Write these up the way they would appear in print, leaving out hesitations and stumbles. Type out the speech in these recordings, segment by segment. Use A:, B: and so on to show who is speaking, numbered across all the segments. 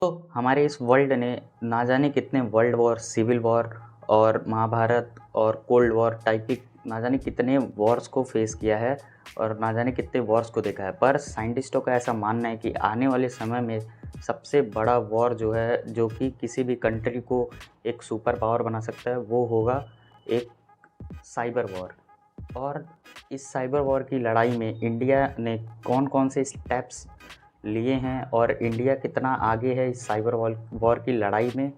A: तो हमारे इस वर्ल्ड ने ना जाने कितने वर्ल्ड वॉर, सिविल वॉर और महाभारत और कोल्ड वॉर टाइप की ना जाने कितने वॉर्स को फेस किया है और ना जाने कितने वॉर्स को देखा है। पर साइंटिस्टों का ऐसा मानना है कि आने वाले समय में सबसे बड़ा वॉर जो है, जो कि किसी भी कंट्री को एक सुपर पावर बना सकता है, वो होगा एक साइबर वॉर। और इस साइबर वॉर की लड़ाई में इंडिया ने कौन-कौन से स्टेप्स लिए हैं और इंडिया कितना आगे है इस साइबर वॉर की लड़ाई में,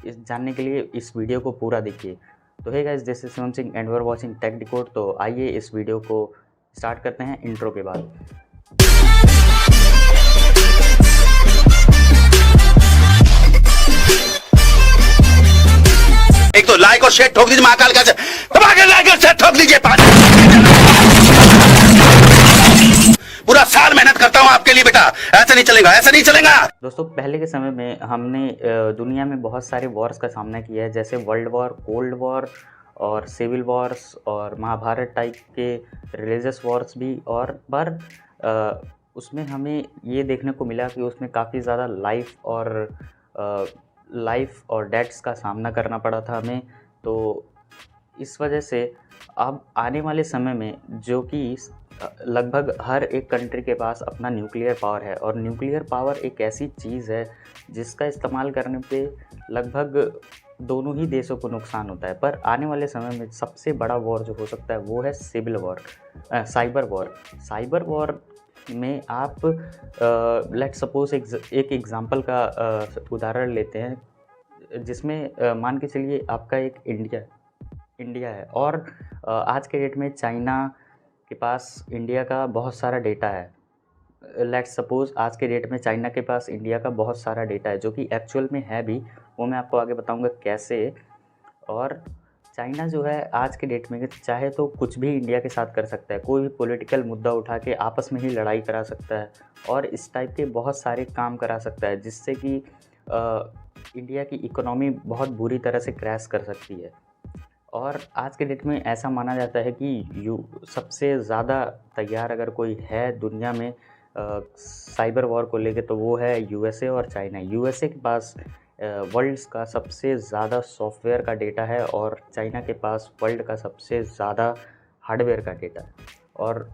A: इस जानने के लिए इस वीडियो को पूरा देखिए। तो hey guys, this is Shivam Singh and you are watching Tech Decode. तो आइए इस वीडियो को स्टार्ट करते हैं इंट्रो के बाद।
B: एक तो लाइक और शेयर ठोक दीजिए, महाकाल का दबा के लाइक और शेयर ठोक दीजिए। पूरा साल मेहनत करता हूँ आपके लिए बेटा, ऐसा नहीं चलेगा, ऐसा नहीं चलेगा।
A: दोस्तों, पहले के समय में हमने दुनिया में बहुत सारे वॉर्स का सामना किया है, जैसे वर्ल्ड वॉर, कोल्ड वॉर और सिविल वॉर्स और महाभारत टाइप के रिलीजियस वॉर्स भी। और पर उसमें हमें ये देखने को मिला कि उसमें काफ़ी ज़्यादा लाइफ और डेथ्स का सामना करना पड़ा था हमें। तो इस वजह से अब आने वाले समय में, जो कि लगभग हर एक कंट्री के पास अपना न्यूक्लियर पावर है, और न्यूक्लियर पावर एक ऐसी चीज़ है जिसका इस्तेमाल करने पे लगभग दोनों ही देशों को नुकसान होता है। पर आने वाले समय में सबसे बड़ा वॉर जो हो सकता है वो है साइबर वॉर। साइबर वॉर में आप लेट्स सपोज एक एग्ज़ाम्पल का उदाहरण लेते हैं, जिसमें मान के चलिए आपका एक इंडिया है और आज के डेट में चाइना के पास इंडिया का बहुत सारा डेटा है। लेट्स सपोज आज के डेट में चाइना के पास इंडिया का बहुत सारा डेटा है, जो कि एक्चुअल में है भी, वो मैं आपको आगे बताऊंगा कैसे। और चाइना जो है आज के डेट में चाहे तो कुछ भी इंडिया के साथ कर सकता है, कोई भी पॉलिटिकल मुद्दा उठा के आपस में ही लड़ाई करा सकता है और इस टाइप के बहुत सारे काम करा सकता है, जिससे कि इंडिया की इकोनॉमी बहुत बुरी तरह से क्रैश कर सकती है। और आज के डेट में ऐसा माना जाता है कि सबसे ज़्यादा तैयार अगर कोई है दुनिया में साइबर वॉर को लेके, तो वो है यूएसए और चाइना। यूएसए के पास वर्ल्ड का सबसे ज़्यादा सॉफ्टवेयर का डेटा है और चाइना के पास वर्ल्ड का सबसे ज़्यादा हार्डवेयर का डेटा है। और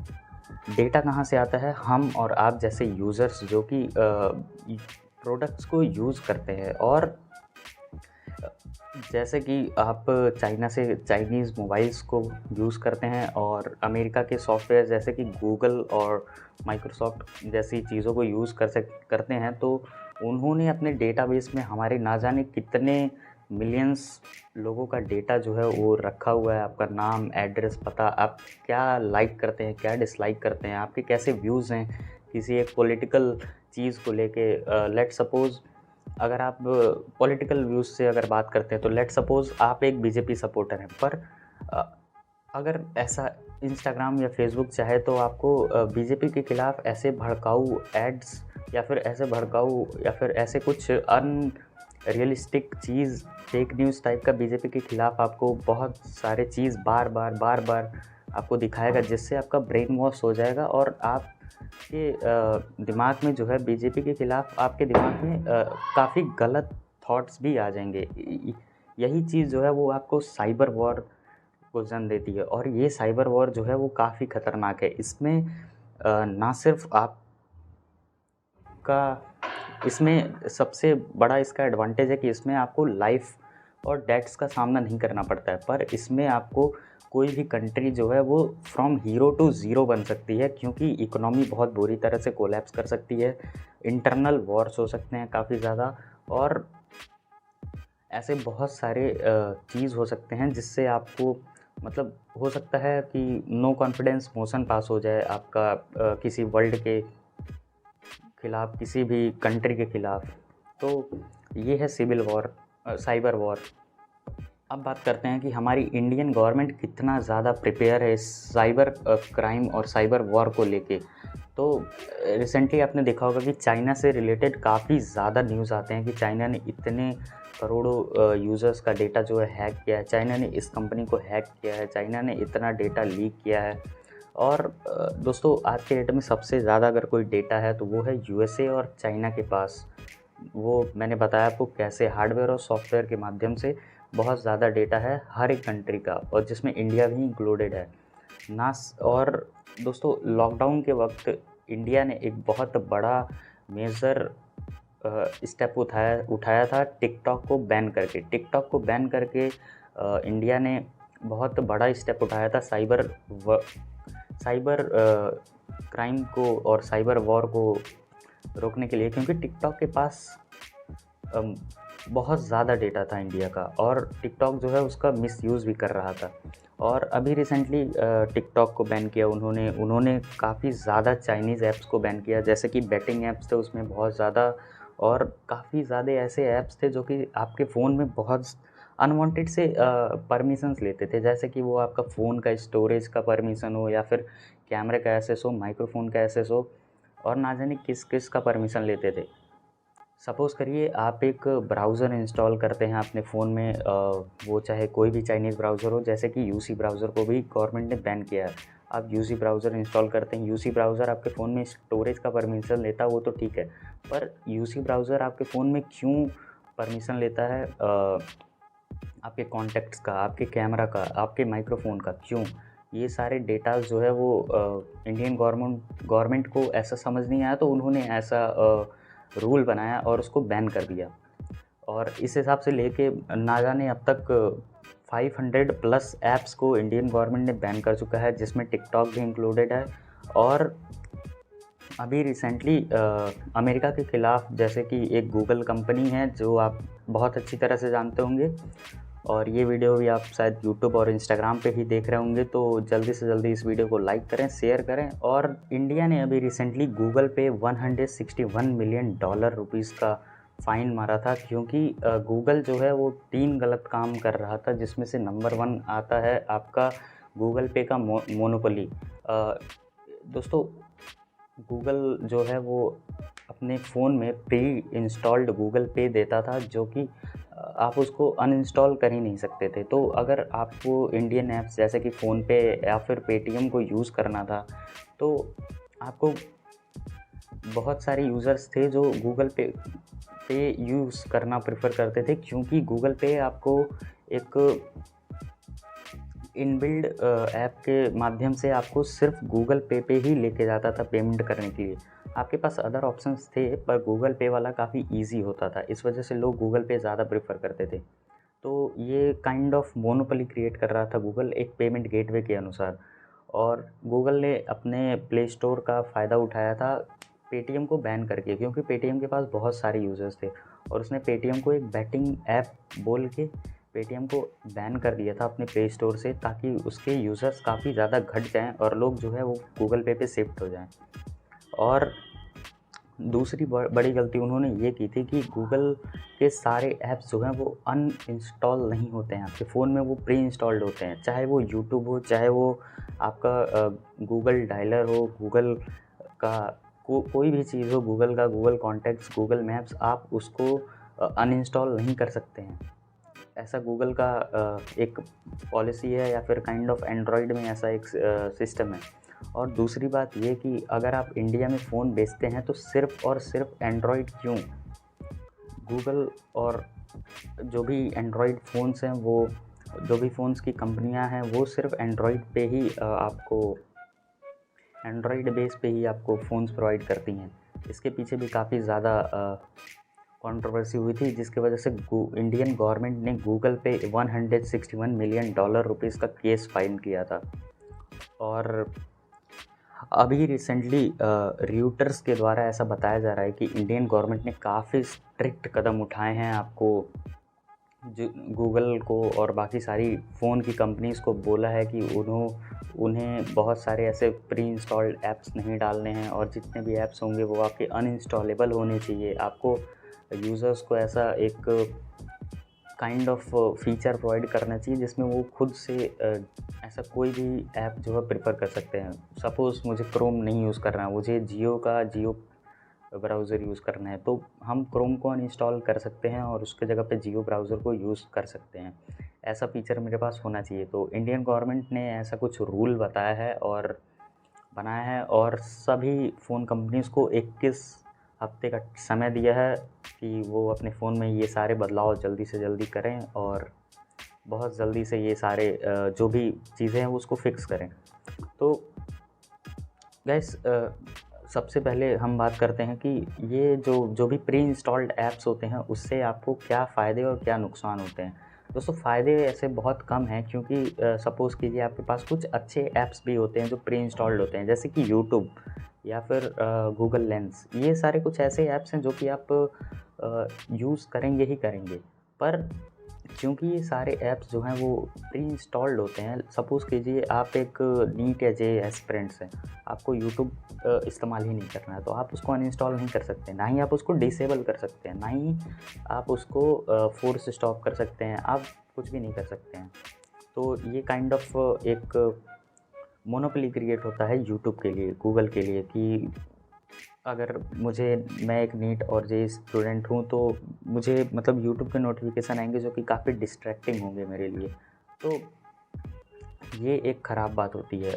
A: डेटा कहाँ से आता है? हम और आप जैसे यूज़र्स जो कि प्रोडक्ट्स को यूज़ करते हैं। और जैसे कि आप चाइना से चाइनीज़ मोबाइल्स को यूज़ करते हैं और अमेरिका के सॉफ्टवेयर जैसे कि गूगल और माइक्रोसॉफ्ट जैसी चीज़ों को यूज़ करते हैं, तो उन्होंने अपने डेटाबेस में हमारे ना जाने कितने मिलियंस लोगों का डेटा जो है वो रखा हुआ है। आपका नाम, एड्रेस, पता, आप क्या लाइक करते हैं, क्या डिसलाइक करते हैं, आपके कैसे व्यूज़ हैं किसी एक पॉलिटिकल चीज़ को लेके। लेट्स सपोज़ अगर आप पॉलिटिकल व्यूज़ से अगर बात करते हैं, तो लेट्स सपोज़ आप एक बीजेपी सपोर्टर हैं, पर अगर ऐसा इंस्टाग्राम या फेसबुक चाहे तो आपको बीजेपी के ख़िलाफ़ ऐसे भड़काऊ एड्स या फिर ऐसे कुछ अनरियलिस्टिक चीज़, फेक न्यूज़ टाइप का बीजेपी के ख़िलाफ़ आपको बहुत सारे चीज़ बार बार आपको दिखाएगा, जिससे आपका ब्रेन वॉश हो जाएगा और आपके दिमाग में जो है बीजेपी के ख़िलाफ़ आपके दिमाग में काफ़ी गलत थॉट्स भी आ जाएंगे। यही चीज़ जो है वो आपको साइबर वॉर को जन्म देती है। और ये साइबर वॉर जो है वो काफ़ी ख़तरनाक है। इसमें ना सिर्फ इसमें सबसे बड़ा इसका एडवांटेज है कि इसमें आपको लाइफ और डेथ्स का सामना नहीं करना पड़ता है, पर इसमें आपको कोई भी कंट्री जो है वो फ्रॉम हीरो टू ज़ीरो बन सकती है, क्योंकि इकोनॉमी बहुत बुरी तरह से कोलैप्स कर सकती है, इंटरनल वॉर्स हो सकते हैं काफ़ी ज़्यादा, और ऐसे बहुत सारे चीज़ हो सकते हैं जिससे आपको मतलब हो सकता है कि नो कॉन्फिडेंस मोशन पास हो जाए आपका किसी वर्ल्ड के ख़िलाफ़, किसी भी कंट्री के ख़िलाफ़। तो ये है साइबर वॉर। अब बात करते हैं कि हमारी इंडियन गवर्नमेंट कितना ज़्यादा प्रिपेयर है इस साइबर क्राइम और साइबर वॉर को लेके। तो रिसेंटली आपने देखा होगा कि चाइना से रिलेटेड काफ़ी ज़्यादा न्यूज़ आते हैं कि चाइना ने इतने करोड़ों यूज़र्स का डेटा जो है हैक किया है, चाइना ने इस कंपनी को हैक किया है, चाइना ने इतना डेटा लीक किया है। और दोस्तों, आज के डेट में सबसे ज़्यादा अगर कोई डेटा है तो वो है यूएसए और चाइना के पास। वो मैंने बताया आपको कैसे हार्डवेयर और सॉफ्टवेयर के माध्यम से बहुत ज़्यादा डेटा है हर एक कंट्री का, और जिसमें इंडिया भी इंक्लूडेड है और दोस्तों लॉकडाउन के वक्त इंडिया ने एक बहुत बड़ा मेजर स्टेप उठाया था टिकटॉक को बैन करके। टिकटॉक को बैन करके इंडिया ने बहुत बड़ा स्टेप उठाया था साइबर क्राइम को और साइबर वॉर को रोकने के लिए, क्योंकि टिकटॉक के पास बहुत ज़्यादा डेटा था इंडिया का, और टिकटॉक जो है उसका मिसयूज़ भी कर रहा था। और अभी रिसेंटली टिकटॉक को बैन किया उन्होंने काफ़ी ज़्यादा चाइनीज़ ऐप्स को बैन किया, जैसे कि बैटिंग ऐप्स थे उसमें बहुत ज़्यादा, और काफ़ी ज़्यादा ऐसे ऐप्स थे जो कि आपके फ़ोन में बहुत अनवांटेड से परमिशंस लेते थे, जैसे कि वो आपका फ़ोन का स्टोरेज का परमिशन हो, या फिर कैमरे का एक्सेस हो, माइक्रोफोन का एक्सेस हो, और ना जाने किस किस का परमिशन लेते थे। सपोज़ करिए आप एक ब्राउज़र इंस्टॉल करते हैं अपने फ़ोन में, वो चाहे कोई भी चाइनीज़ ब्राउज़र हो, जैसे कि यूसी ब्राउज़र को भी गवर्नमेंट ने बैन किया है। आप यूसी ब्राउज़र इंस्टॉल करते हैं, यूसी ब्राउज़र आपके फ़ोन में स्टोरेज का परमिशन लेता है वो तो ठीक है, पर यूसी ब्राउज़र आपके फ़ोन में क्यों परमिशन लेता है आपके कॉन्टैक्ट्स का, आपके कैमरा का, आपके माइक्रोफ़ोन का, क्यों? ये सारे डेटाज़ जो है वो इंडियन गवर्नमेंट को ऐसा समझ नहीं आया, तो उन्होंने ऐसा रूल बनाया और उसको बैन कर दिया। और इस हिसाब से लेके ना जाने अब तक 500 प्लस ऐप्स को इंडियन गवर्नमेंट ने बैन कर चुका है, जिसमें टिकटॉक भी इंक्लूडेड है। और अभी रिसेंटली अमेरिका के ख़िलाफ़, जैसे कि एक गूगल कंपनी है जो आप बहुत अच्छी तरह से जानते होंगे, और ये वीडियो भी आप शायद यूट्यूब और इंस्टाग्राम पे ही देख रहे होंगे, तो जल्दी से जल्दी इस वीडियो को लाइक करें, शेयर करें। और इंडिया ने अभी रिसेंटली गूगल पे $161 मिलियन का फ़ाइन मारा था, क्योंकि गूगल जो है वो 3 गलत काम कर रहा था, जिसमें से नंबर 1 आता है आपका गूगल पे का मोनोपोली। दोस्तों गूगल जो है वो अपने फ़ोन में प्री इंस्टॉल्ड गूगल पे देता था, जो कि आप उसको अनइंस्टॉल कर ही नहीं सकते थे। तो अगर आपको इंडियन ऐप्स जैसे कि फ़ोनपे या फिर पेटीएम को यूज़ करना था, तो आपको बहुत सारे यूज़र्स थे जो गूगल पे यूज़ करना प्रेफर करते थे, क्योंकि गूगल पे आपको एक इनबिल्ड ऐप के माध्यम से आपको सिर्फ गूगल पे ही लेके जाता था पेमेंट करने के लिए। आपके पास अदर ऑप्शंस थे, पर गूगल पे वाला काफ़ी ईज़ी होता था, इस वजह से लोग गूगल पे ज़्यादा प्रेफर करते थे। तो ये काइंड ऑफ मोनोपोली क्रिएट कर रहा था गूगल एक पेमेंट गेटवे के अनुसार, और गूगल ने अपने प्ले स्टोर का फ़ायदा उठाया था पेटीएम को बैन करके, क्योंकि पेटीएम के पास बहुत सारे यूज़र्स थे, और उसने पेटीएम को एक बैटिंग ऐप बोल के पेटीएम को बैन कर दिया था अपने प्ले स्टोर से, ताकि उसके यूज़र्स काफ़ी ज़्यादा घट जाएं और लोग जो है वो गूगल पे शिफ्ट हो जाएं। और दूसरी बड़ी गलती उन्होंने ये की थी कि गूगल के सारे ऐप्स जो हैं वो अनइंस्टॉल नहीं होते हैं, आपके फ़ोन में वो प्री इंस्टॉल्ड होते हैं, चाहे वो यूट्यूब हो, चाहे वो आपका गूगल डायलर हो, गूगल का कोई भी चीज़ हो, गूगल का गूगल कॉन्टैक्ट्स, गूगल मैप्स, आप उसको अनइंस्टॉल नहीं कर सकते हैं। ऐसा गूगल का एक पॉलिसी है, या फिर काइंड ऑफ एंड्रॉयड में ऐसा एक सिस्टम है। और दूसरी बात ये कि अगर आप इंडिया में फ़ोन बेचते हैं तो सिर्फ़ और सिर्फ एंड्रॉयड क्यों, गूगल और जो भी एंड्रॉयड फ़ोन्स हैं, वो जो भी फ़ोन्स की कंपनियां हैं, वो सिर्फ एंड्रॉयड पे ही आपको एंड्रॉयड बेस पे ही आपको फ़ोन्स प्रोवाइड करती हैं। इसके पीछे भी काफ़ी ज़्यादा कंट्रोवर्सी हुई थी, जिसकी वजह से इंडियन गवर्नमेंट ने गूगल पे $161 मिलियन का केस फाइल किया था। और अभी रिसेंटली र्यूटर्स के द्वारा ऐसा बताया जा रहा है कि इंडियन गवर्नमेंट ने काफ़ी स्ट्रिक्ट कदम उठाए हैं, आपको जो गूगल को और बाकी सारी फ़ोन की कंपनीज़ को बोला है कि उन्हें बहुत सारे ऐसे प्री इंस्टॉल्ड ऐप्स नहीं डालने हैं, और जितने भी ऐप्स होंगे वो आपके अनइंस्टॉलेबल होने चाहिए। आपको यूज़र्स को ऐसा एक काइंड ऑफ फीचर प्रोवाइड करना चाहिए जिसमें वो खुद से ऐसा कोई भी ऐप जो है प्रेफर कर सकते हैं। सपोज़ मुझे क्रोम नहीं यूज़ करना है, मुझे जियो ब्राउज़र यूज़ करना है, तो हम क्रोम को अनइंस्टॉल कर सकते हैं और उसके जगह पे जियो ब्राउज़र को यूज़ कर सकते हैं। ऐसा फीचर मेरे पास होना चाहिए। तो इंडियन गवर्नमेंट ने ऐसा कुछ रूल बताया है और बनाया है, और सभी फ़ोन कंपनीज़ को 21 हफ्ते का समय दिया है कि वो अपने फ़ोन में ये सारे बदलाव जल्दी से जल्दी करें और बहुत जल्दी से ये सारे जो भी चीज़ें हैं वो उसको फिक्स करें। तो गाइस सबसे पहले हम बात करते हैं कि ये जो भी प्री इंस्टॉल्ड ऐप्स होते हैं उससे आपको क्या फ़ायदे और क्या नुकसान होते हैं। दोस्तों फ़ायदे ऐसे बहुत कम हैं क्योंकि सपोज़ कीजिए आपके पास कुछ अच्छे ऐप्स भी होते हैं जो प्री इंस्टॉल्ड होते हैं, जैसे कि यूट्यूब या फिर गूगल लेंस। ये सारे कुछ ऐसे ऐप्स हैं जो कि आप यूज़ करेंगे ही करेंगे, पर क्योंकि ये सारे ऐप्स जो हैं वो प्री इंस्टॉल्ड होते हैं। सपोज़ कीजिए आप एक नीट या जे एस्पिरेंट्स हैं, आपको यूट्यूब इस्तेमाल ही नहीं करना है, तो आप उसको अनइंस्टॉल नहीं कर सकते, ना ही आप उसको डिसेबल कर सकते हैं, ना ही आप उसको फोर्स स्टॉप कर सकते हैं, आप कुछ भी नहीं कर सकते हैं। तो ये काइंड ऑफ एक मोनोपोली क्रिएट होता है यूट्यूब के लिए, गूगल के लिए, कि अगर मैं एक नीट और जे स्टूडेंट हूँ तो मुझे मतलब यूट्यूब के नोटिफिकेशन आएंगे जो कि काफ़ी डिस्ट्रैक्टिंग होंगे मेरे लिए। तो ये एक ख़राब बात होती है।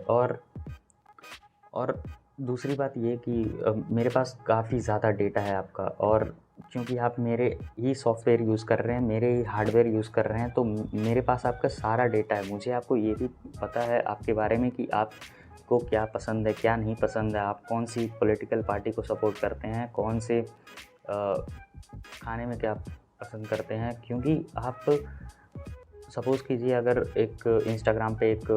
A: और दूसरी बात ये कि मेरे पास काफ़ी ज़्यादा डेटा है आपका, और क्योंकि आप मेरे ही सॉफ्टवेयर यूज़ कर रहे हैं, मेरे ही हार्डवेयर यूज़ कर रहे हैं, तो मेरे पास आपका सारा डेटा है। मुझे आपको ये भी पता है आपके बारे में कि आपको क्या पसंद है, क्या नहीं पसंद है, आप कौन सी पॉलिटिकल पार्टी को सपोर्ट करते हैं, कौन से खाने में क्या पसंद करते हैं। क्योंकि आप सपोज़ कीजिए अगर एक इंस्टाग्राम पे एक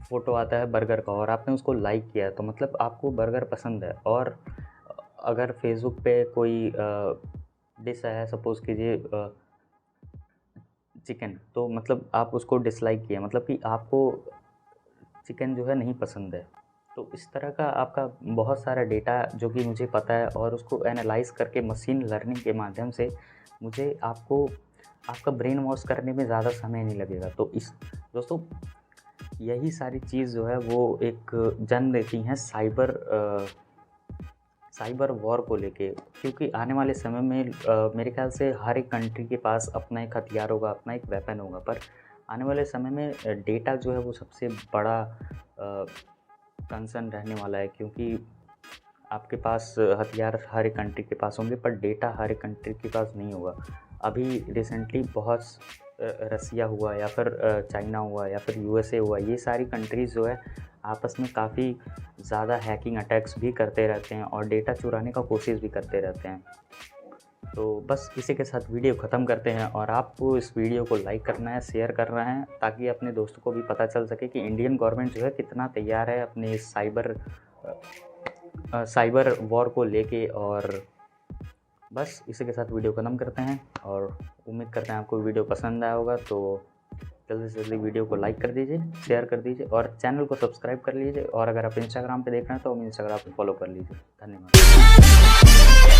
A: फ़ोटो आता है बर्गर का और आपने उसको लाइक किया है, तो मतलब आपको बर्गर पसंद है। और अगर फेसबुक पे कोई डिश है, सपोज़ कीजिए चिकन, तो मतलब आप उसको डिसलाइक किया, मतलब कि आपको चिकन जो है नहीं पसंद है। तो इस तरह का आपका बहुत सारा डेटा जो कि मुझे पता है, और उसको एनालाइज़ करके मशीन लर्निंग के माध्यम से मुझे आपका ब्रेन वॉश करने में ज़्यादा समय नहीं लगेगा। तो दोस्तों यही सारी चीज़ जो है वो एक जन्म देती हैं साइबर वॉर को लेके, क्योंकि आने वाले समय में मेरे ख्याल से हर एक कंट्री के पास अपना एक हथियार होगा, अपना एक वेपन होगा, पर आने वाले समय में डेटा जो है वो सबसे बड़ा कंसर्न रहने वाला है। क्योंकि आपके पास हथियार हर एक कंट्री के पास होंगे, पर डेटा हर एक कंट्री के पास नहीं होगा। अभी रिसेंटली बहुत रसिया हुआ या फिर चाइना हुआ या फिर यूएसए हुआ, ये सारी कंट्रीज़ जो है आपस में काफ़ी ज़्यादा हैकिंग अटैक्स भी करते रहते हैं और डेटा चुराने का कोशिश भी करते रहते हैं। तो बस इसी के साथ वीडियो ख़त्म करते हैं, और आपको इस वीडियो को लाइक करना है, शेयर करना है, ताकि अपने दोस्तों को भी पता चल सके कि इंडियन गवर्नमेंट जो है कितना तैयार है अपने इस साइबर वॉर को लेके। और बस इसी के साथ वीडियो ख़त्म करते हैं, और उम्मीद करते हैं आपको वीडियो पसंद आया होगा। तो जल्दी से जल्दी वीडियो को लाइक कर दीजिए, शेयर कर दीजिए, और चैनल को सब्सक्राइब कर लीजिए। और अगर आप इंस्टाग्राम पे देख रहे हैं तो इंस्टाग्राम पे फॉलो कर लीजिए। धन्यवाद।